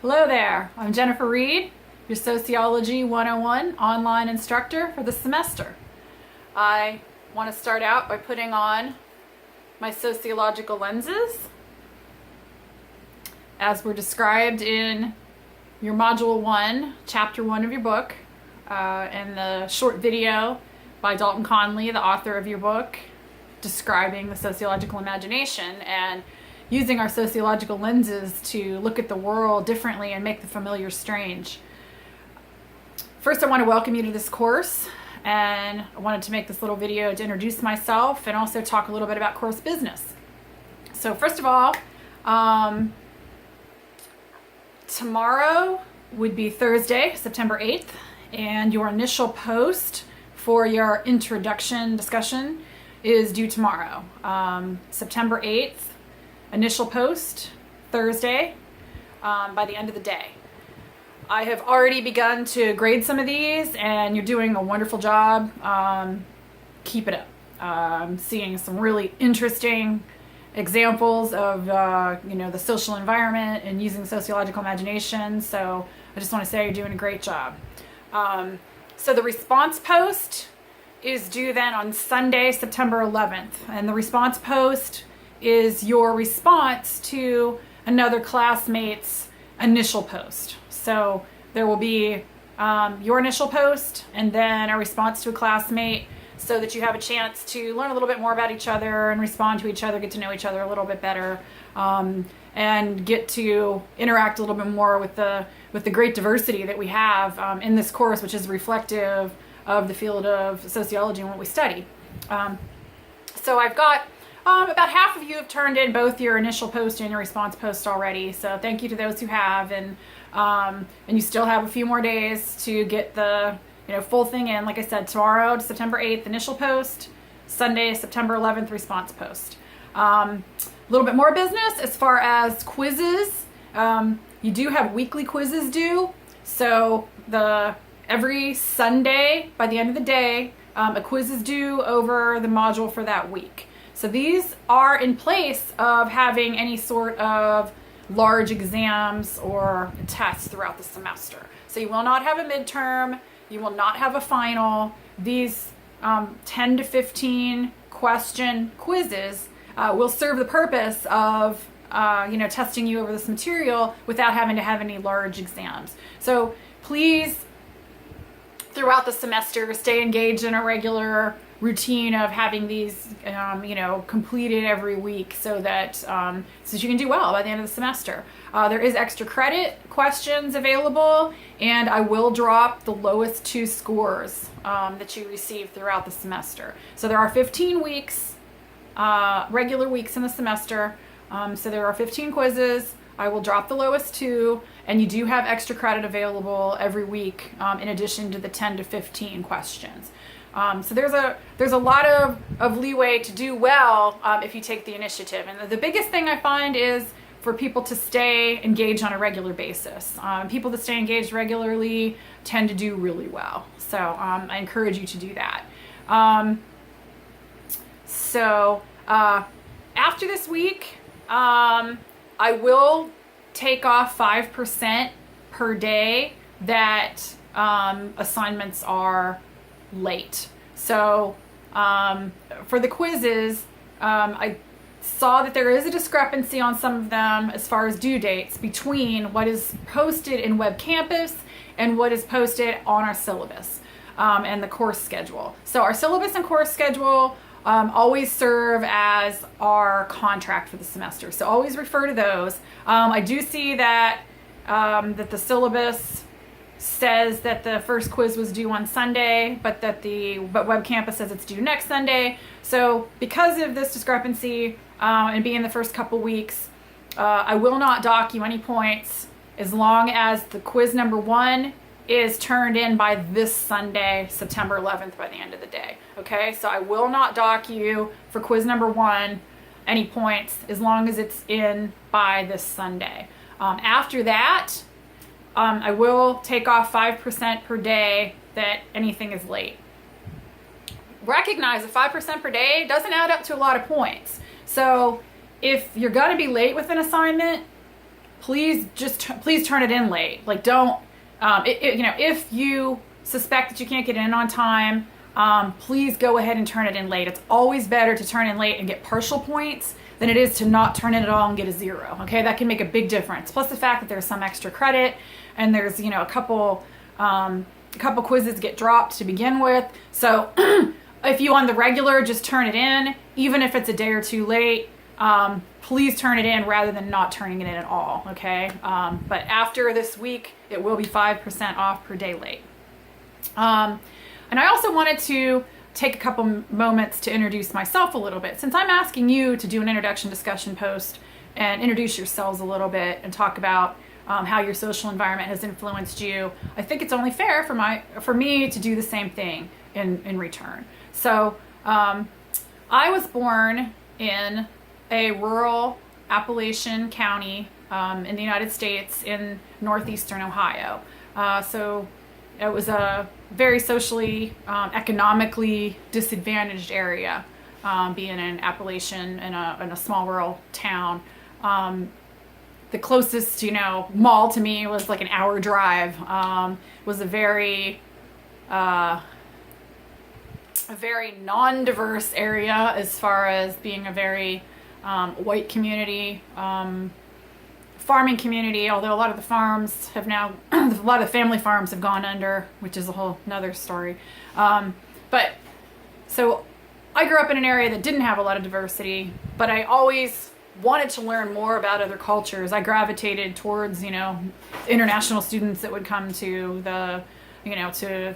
Hello there, I'm Jennifer Reed, your Sociology 101 online instructor for the semester. I want to start out by putting on my sociological lenses as were described in your Module 1, Chapter 1 of your book, and the short video by Dalton Conley, the author of your book, describing the sociological imagination and using our sociological lenses to look at the world differently and make the familiar strange. First, I want to welcome you to this course, and I wanted to make this little video to introduce myself and also talk a little bit about course business. So first of all, tomorrow would be Thursday, September 8th, and your initial post for your introduction discussion is due tomorrow, September 8th. Initial post, Thursday, by the end of the day. I have already begun to grade some of these, and you're doing a wonderful job. Keep it up. I'm seeing some really interesting examples of the social environment and using sociological imagination. So I just want to say you're doing a great job. So the response post is due then on Sunday, September 11th, and the response post is your response to another classmate's initial post. So there will be your initial post and then a response to a classmate, so that you have a chance to learn a little bit more about each other and respond to each other, get to know each other a little bit better, and get to interact a little bit more with the great diversity that we have in this course, which is reflective of the field of sociology and what we study. So I've got about half of you have turned in both your initial post and your response post already. So thank you to those who have, and you still have a few more days to get the full thing in. Like I said, tomorrow, September 8th, initial post, Sunday, September 11th, response post. A little bit more business as far as quizzes. You do have weekly quizzes due. So every Sunday, by the end of the day, a quiz is due over the module for that week. So these are in place of having any sort of large exams or tests throughout the semester. So you will not have a midterm, you will not have a final. These 10 to 15 question quizzes will serve the purpose of testing you over this material without having to have any large exams. So please, throughout the semester, stay engaged in a regular routine of having these completed every week, so that you can do well by the end of the semester. There is extra credit questions available, and I will drop the lowest 2 scores that you receive throughout the semester. So there are 15 weeks, regular weeks in the semester. So there are 15 quizzes. I will drop the lowest 2, and you do have extra credit available every week, in addition to the 10 to 15 questions. So there's a lot of leeway to do well if you take the initiative. And the biggest thing I find is for people to stay engaged on a regular basis. People that stay engaged regularly tend to do really well. So I encourage you to do that. After this week, I will take off 5% per day that assignments are late. So for the quizzes, I saw that there is a discrepancy on some of them as far as due dates between what is posted in Web Campus and what is posted on our syllabus and the course schedule. So our syllabus and course schedule always serve as our contract for the semester. So always refer to those. I do see that the syllabus says that the first quiz was due on Sunday, but Web Campus says it's due next Sunday. So because of this discrepancy and being the first couple weeks, I will not dock you any points as long as the quiz number 1 is turned in by this Sunday, September 11th, by the end of the day. Okay, so I will not dock you for quiz number 1 any points as long as it's in by this Sunday. After that, I will take off 5% per day that anything is late. Recognize that 5% per day doesn't add up to a lot of points. So if you're going to be late with an assignment, please please turn it in late. Like don't, if you suspect that you can't get in on time, please go ahead and turn it in late. It's always better to turn in late and get partial points than it is to not turn in at all and get a 0. Okay, that can make a big difference. Plus the fact that there's some extra credit and there's, a couple quizzes get dropped to begin with. So if you on the regular, just turn it in, even if it's a day or two late. Please turn it in rather than not turning it in at all. Okay, but after this week, it will be 5% off per day late. And I also wanted to take a couple moments to introduce myself a little bit, since I'm asking you to do an introduction discussion post and introduce yourselves a little bit and talk about how your social environment has influenced you. I think it's only fair for me to do the same thing in return. So I was born in a rural Appalachian county in the United States in northeastern Ohio. So it was a very socially, economically disadvantaged area, being an Appalachian in a small rural town. The closest, mall to me was like an hour drive. Was a very non-diverse area as far as being a very white community, farming community, although a lot of the farms have now, a lot of family farms have gone under, which is a whole nother story. But so I grew up in an area that didn't have a lot of diversity, but I always wanted to learn more about other cultures. I gravitated towards, international students that would come to to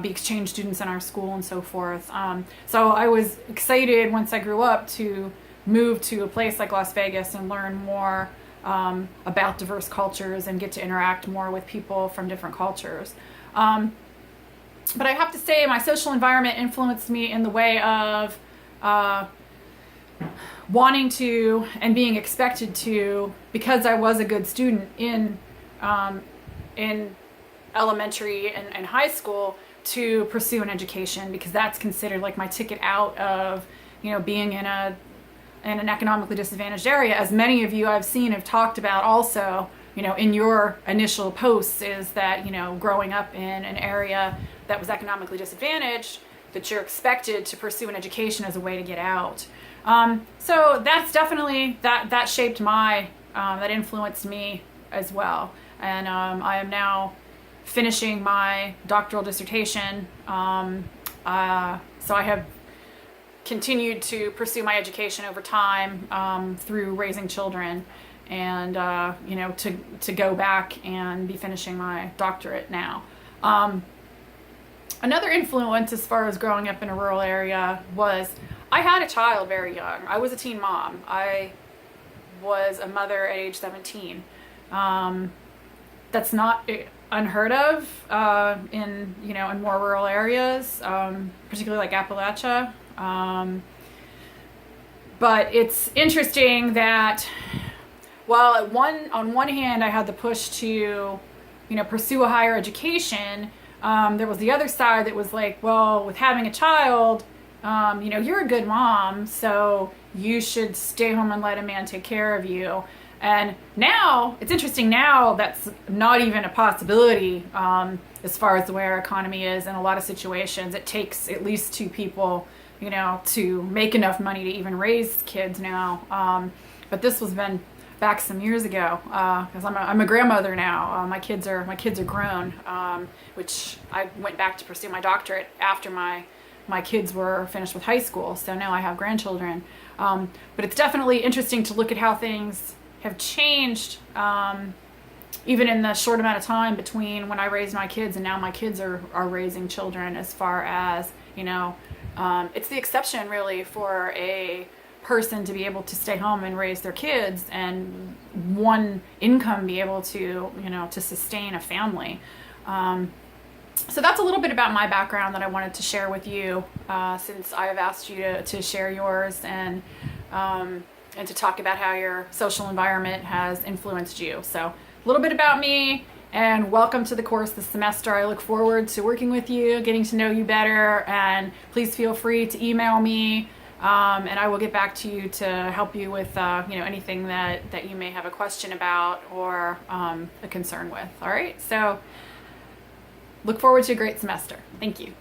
be exchange students in our school and so forth. So I was excited once I grew up to move to a place like Las Vegas and learn more about diverse cultures and get to interact more with people from different cultures. But I have to say my social environment influenced me in the way of wanting to and being expected to, because I was a good student in elementary and high school, to pursue an education, because that's considered like my ticket out of being in an economically disadvantaged area. As many of you I've seen have talked about also, in your initial posts, is that, growing up in an area that was economically disadvantaged, that you're expected to pursue an education as a way to get out. So that's definitely, that shaped that influenced me as well. And I am now finishing my doctoral dissertation. So I have continued to pursue my education over time through raising children, and to go back and be finishing my doctorate now. Another influence as far as growing up in a rural area was I had a child very young. I was a teen mom. I was a mother at age 17. That's not unheard of in more rural areas, particularly like Appalachia. But it's interesting that while on one hand I had the push to pursue a higher education, there was the other side that was like, well, with having a child, you're a good mom, so you should stay home and let a man take care of you. And now, it's interesting now, that's not even a possibility as far as the way our economy is. In a lot of situations, it takes at least 2 people, to make enough money to even raise kids now. But this was been back some years ago, because I'm a grandmother now. My kids are grown, which I went back to pursue my doctorate after my kids were finished with high school. So now I have grandchildren. But it's definitely interesting to look at how things have changed, even in the short amount of time between when I raised my kids and now my kids are raising children, as far as, it's the exception really for a person to be able to stay home and raise their kids and one income be able to, to sustain a family. So that's a little bit about my background that I wanted to share with you, since I have asked you to share yours and to talk about how your social environment has influenced you. So a little bit about me, and welcome to the course this semester. I look forward to working with you, getting to know you better, and please feel free to email me And I will get back to you to help you with anything that you may have a question about or a concern with. All right, so look forward to a great semester. Thank you.